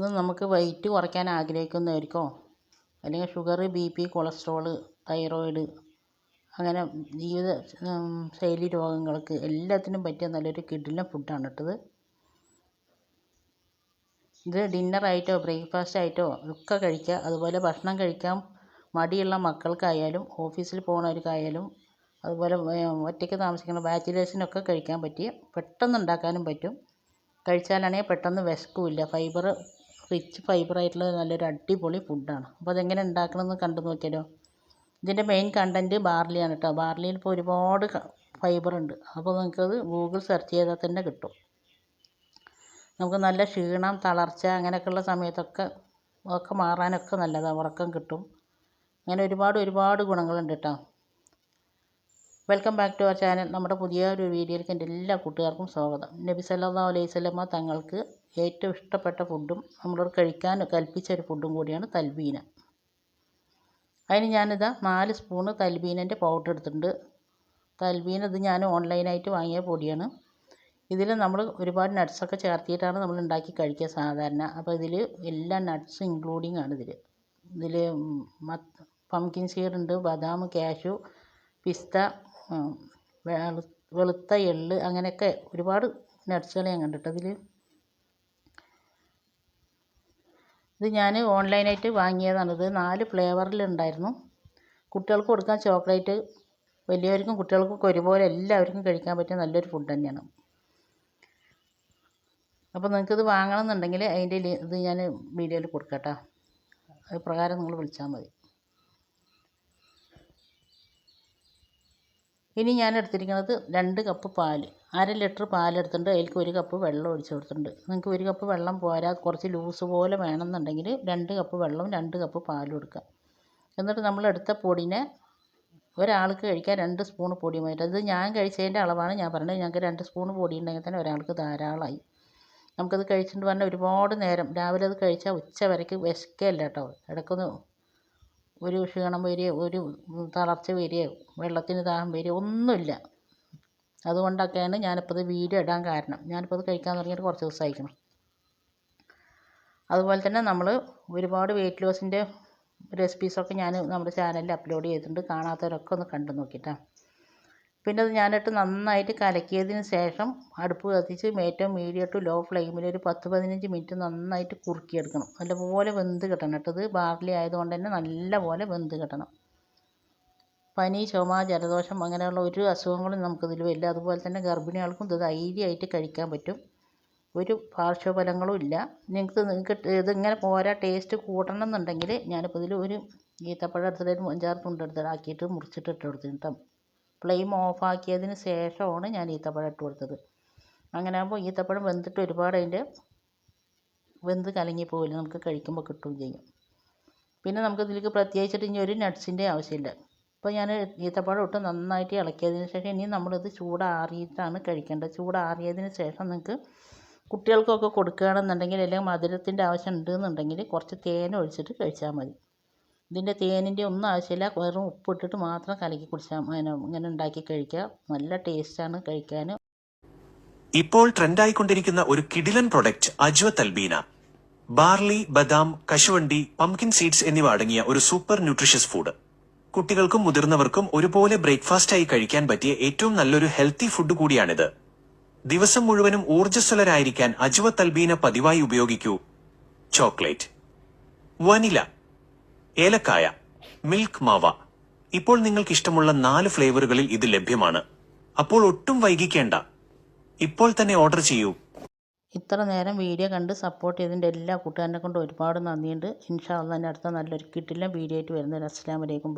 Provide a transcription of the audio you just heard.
ഇത് നമുക്ക് വെയിറ്റ് കുറയ്ക്കാൻ ആഗ്രഹിക്കുന്നവർക്കോ അല്ലെങ്കിൽ ഷുഗർ, BP, കൊളസ്ട്രോൾ, തൈറോയിഡ് അങ്ങനെ ജീവിത ശൈലി രോഗങ്ങൾക്ക് എല്ലാത്തിനും പറ്റിയ നല്ലൊരു കിടിലൻ ഫുഡാണ് കേട്ടത്. ഇത് ഡിന്നറായിട്ടോ ബ്രേക്ക്ഫാസ്റ്റ് ആയിട്ടോ ഒക്കെ കഴിക്കുക. അതുപോലെ ഭക്ഷണം കഴിക്കാൻ മടിയുള്ള മക്കൾക്കായാലും ഓഫീസിൽ പോകുന്നവർക്കായാലും അതുപോലെ ഒറ്റയ്ക്ക് താമസിക്കുന്ന ബാച്ചിലേഴ്സിനൊക്കെ കഴിക്കാൻ പറ്റിയ പെട്ടെന്ന് ഉണ്ടാക്കാനും പറ്റും. കഴിച്ചാലാണെങ്കിൽ പെട്ടെന്ന് വിശക്കില്ല. റിച്ച് ഫൈബറായിട്ടുള്ള നല്ലൊരു അടിപൊളി ഫുഡാണ്. അപ്പോൾ അതെങ്ങനെ ഉണ്ടാക്കണമെന്ന് കണ്ടു നോക്കിയാലോ. ഇതിൻ്റെ മെയിൻ കണ്ടൻറ്റ് ബാർലിയാണ് കേട്ടോ. ബാർലിയിൽ ഇപ്പോൾ ഒരുപാട് ഫൈബറുണ്ട്. അപ്പോൾ നിങ്ങൾക്കത് ഗൂഗിൾ സെർച്ച് ചെയ്താൽ തന്നെ കിട്ടും. നമുക്ക് നല്ല ക്ഷീണം, തളർച്ച അങ്ങനെയൊക്കെയുള്ള സമയത്തൊക്കെ മാറാനൊക്കെ നല്ലതാണ്. ഉറക്കം കിട്ടും. അങ്ങനെ ഒരുപാട് ഗുണങ്ങളുണ്ട് കേട്ടോ. Welcome back to our channel. നമ്മുടെ പുതിയൊരു വീഡിയോയിലേക്ക് എൻ്റെ എല്ലാ കൂട്ടുകാർക്കും സ്വാഗതം. നബി സല്ലല്ലാഹു അലൈഹി വസല്ലമ തങ്ങൾക്ക് ഏറ്റവും ഇഷ്ടപ്പെട്ട ഫുഡും നമ്മളോട് കഴിക്കാൻ കൽപ്പിച്ച ഒരു ഫുഡും കൂടിയാണ് തൽബീന. അതിന് ഞാനിതാ 4 സ്പൂണ് തൽബീനൻ്റെ പൗഡർ എടുത്തിട്ടുണ്ട്. തൽബീന ഇത് ഞാൻ ഓൺലൈനായിട്ട് വാങ്ങിയ പൊടിയാണ്. ഇതിൽ നമ്മൾ ഒരുപാട് നട്ട്സൊക്കെ ചേർത്തിയിട്ടാണ് നമ്മൾ ഉണ്ടാക്കി കഴിക്കുക സാധാരണ. അപ്പോൾ ഇതിൽ എല്ലാ നട്ട്സും ഇൻക്ലൂഡിങ് ആണ്. ഇതിൽ പംകിൻ സീഡ്, ബദാം, കാഷ്യൂ, പിസ്ത, വെളുത്ത എള്ള് അങ്ങനെയൊക്കെ ഒരുപാട് നട്ട്സുകൾ ഞാൻ കണ്ടിട്ട്. ഇത് ഞാൻ ഓൺലൈനായിട്ട് വാങ്ങിയതാണ്. ഇത് 4 ഫ്ലേവറിലുണ്ടായിരുന്നു. കുട്ടികൾക്ക് കൊടുക്കാൻ ചോക്ലേറ്റ്, വലിയവർക്കും കുട്ടികൾക്കൊക്കെ ഒരുപോലെ എല്ലാവർക്കും കഴിക്കാൻ പറ്റിയ നല്ലൊരു ഫുഡ് തന്നെയാണ്. അപ്പോൾ നിങ്ങൾക്കിത് വാങ്ങണമെന്നുണ്ടെങ്കിൽ അതിൻ്റെ ഇത് ഞാൻ വീഡിയോയിൽ കൊടുക്കാം കേട്ടോ. അത് പ്രകാരം നിങ്ങൾ വിളിച്ചാൽ മതി. ഇനി ഞാൻ എടുത്തിരിക്കുന്നത് 2 കപ്പ് പാൽ, 1/2 ലിറ്റർ പാലെടുത്തിട്ടുണ്ട്. അതിലേക്ക് 1 കപ്പ് വെള്ളം ഒഴിച്ച് കൊടുത്തിട്ടുണ്ട്. നിങ്ങൾക്ക് 1 കപ്പ് വെള്ളം പോരാ, കുറച്ച് ലൂസ് പോലെ വേണമെന്നുണ്ടെങ്കിൽ 2 കപ്പ് വെള്ളവും 2 കപ്പ് പാലും എടുക്കുക. എന്നിട്ട് നമ്മളെടുത്ത പൊടിനെ ഒരാൾക്ക് കഴിക്കാൻ 2 സ്പൂൺ പൊടി മതി. അത് ഞാൻ കഴിച്ചതിൻ്റെ അളവാണ് ഞാൻ പറഞ്ഞത്. ഞങ്ങൾക്ക് 2 സ്പൂൺ പൊടി ഉണ്ടെങ്കിൽ തന്നെ ഒരാൾക്ക് ധാരാളമായി. നമുക്കത് കഴിച്ചിട്ട് പറഞ്ഞാൽ ഒരുപാട് നേരം, രാവിലെ അത് കഴിച്ചാൽ ഉച്ച വരയ്ക്ക് വിശക്കുകയല്ല കേട്ടോ. ഇടയ്ക്കൊന്ന് ഒരു ക്ഷീണം വരികയോ ഒരു തളർച്ച വരികയോ വെള്ളത്തിന് ദാഹം വരികയോ ഒന്നുമില്ല. അതുകൊണ്ടൊക്കെയാണ് ഞാനിപ്പോൾ ഇത് വീഡിയോ ഇടാൻ കാരണം. ഞാനിപ്പോൾ ഇത് കഴിക്കാൻ തുടങ്ങിയിട്ട് കുറച്ച് ദിവസമായിരിക്കണം. അതുപോലെ തന്നെ നമ്മൾ ഒരുപാട് വെയിറ്റ് ലോസിൻ്റെ റെസിപ്പീസൊക്കെ ഞാൻ നമ്മുടെ ചാനലിൽ അപ്ലോഡ് ചെയ്തിട്ടുണ്ട്. കാണാത്തവരൊക്കെ ഒന്ന് കണ്ടു നോക്കിയിട്ടാ. പിന്നെ അത് ഞാനിട്ട് നന്നായിട്ട് കലക്കിയതിന് ശേഷം അടുപ്പ് കത്തിച്ച് ഏറ്റവും മീഡിയം ടു ലോ ഫ്ലെയിമിൽ ഒരു 10-15 മിനിറ്റ് നന്നായിട്ട് കുറുക്കിയെടുക്കണം. നല്ലപോലെ വെന്ത് കിട്ടണം കേട്ടോ. ഇത് ബാർലി ആയതുകൊണ്ട് തന്നെ നല്ലപോലെ വെന്ത് കിട്ടണം. പനി, ചുമ, ജലദോഷം അങ്ങനെയുള്ള ഒരു അസുഖങ്ങളും നമുക്കിതിൽ വരില്ല. അതുപോലെ തന്നെ ഗർഭിണികൾക്കും ഇത് ധൈര്യമായിട്ട് കഴിക്കാൻ പറ്റും. ഒരു പാർശ്വഫലങ്ങളും ഇല്ല. നിങ്ങൾക്ക് ഇതിങ്ങനെ പോരാ, ടേസ്റ്റ് കൂട്ടണം എന്നുണ്ടെങ്കിൽ ഞാനിപ്പോൾ ഇതിൽ ഒരു ഈത്തപ്പഴം എടുത്തിട്ട് 5-6 തുണ്ടെടുത്തിട്ടാക്കിയിട്ട് മുറിച്ചിട്ട് ഇട്ട് കൊടുത്തിട്ട് ഫ്ലെയിം ഓഫാക്കിയതിന് ശേഷമാണ് ഞാൻ ഈത്തപ്പഴം ഇട്ട് കൊടുത്തത്. അങ്ങനെ ആകുമ്പോൾ ഈത്തപ്പഴം വെന്തിട്ട് ഒരുപാട് അതിൻ്റെ വെന്ത് കലങ്ങി പോവില്ല, നമുക്ക് കഴിക്കുമ്പോൾ കിട്ടുകയും ചെയ്യും. പിന്നെ നമുക്കിതിലേക്ക് പ്രത്യേകിച്ചിട്ട് ഇനി ഒരു നട്ട്സിൻ്റെ ആവശ്യമില്ല. ഇപ്പോൾ ഞാൻ ഈത്തപ്പഴം ഇട്ട് നന്നായിട്ട് ഇളക്കിയതിന് ശേഷം ഇനി നമ്മളിത് ചൂടാറിയിട്ടാണ് കഴിക്കേണ്ടത്. ചൂടാറിയതിന് ശേഷം നിങ്ങൾക്ക് കുട്ടികൾക്കൊക്കെ കൊടുക്കുകയാണെന്നുണ്ടെങ്കിൽ അല്ലെങ്കിൽ മധുരത്തിൻ്റെ ആവശ്യം ഉണ്ടെന്നുണ്ടെങ്കിൽ കുറച്ച് തേൻ ഒഴിച്ചിട്ട് കഴിച്ചാൽ മതി. ഇതിൻ്റെ തേനിൻ്റെ ഒന്നും ആവശ്യമില്ല. വെറും ഉപ്പിട്ടിട്ട് മാത്രം കലക്കി കുടിച്ചാൽ ഇങ്ങനെ ഉണ്ടാക്കി കഴിക്കുക. നല്ല ടേസ്റ്റാണ് കഴിക്കാൻ. ഇപ്പോൾ ട്രെൻഡായിക്കൊണ്ടിരിക്കുന്ന ഒരു കിടിലൻ പ്രൊഡക്റ്റ് അജ്വ തൽബീന. ബാർലി, ബദാം, കശുവണ്ടി, പംകിൻ സീഡ്സ് എന്നിവ അടങ്ങിയ ഒരു സൂപ്പർ ന്യൂട്രീഷ്യസ് ഫുഡ്. കുട്ടികൾക്കും മുതിർന്നവർക്കും ഒരുപോലെ ബ്രേക്ക്ഫാസ്റ്റായി കഴിക്കാൻ പറ്റിയ ഏറ്റവും നല്ലൊരു ഹെൽത്തി ഫുഡ് കൂടിയാണിത്. ദിവസം മുഴുവനും ഊർജ്ജസ്വലരായിരിക്കാൻ അജ്വ തൽബീന പതിവായി ഉപയോഗിക്കൂ. ചോക്ലേറ്റ്, വനില, ഏലക്കായ, മിൽക്ക് മാവ. ഇപ്പോൾ നിങ്ങൾക്ക് ഇഷ്ടമുള്ള 4 ഫ്ലേവറുകളിൽ ഇത് ലഭ്യമാണ്. അപ്പോൾ ഒട്ടും വൈകിക്കേണ്ട, ഇപ്പോൾ തന്നെ ഓർഡർ ചെയ്യൂ. ഇത്ര നേരം വീഡിയോ കണ്ട് സപ്പോർട്ട് ചെയ്തതിൻ്റെ എല്ലാ കൂട്ടുകാരനെ കൊണ്ട് ഒരുപാട് നന്ദിയുണ്ട്. ഇൻഷാ അല്ലാഹ് അടുത്ത നല്ലൊരു കിടിലൻ വീഡിയോ ആയിട്ട് വരുന്നത്. അസ്സലാമു അലൈക്കും.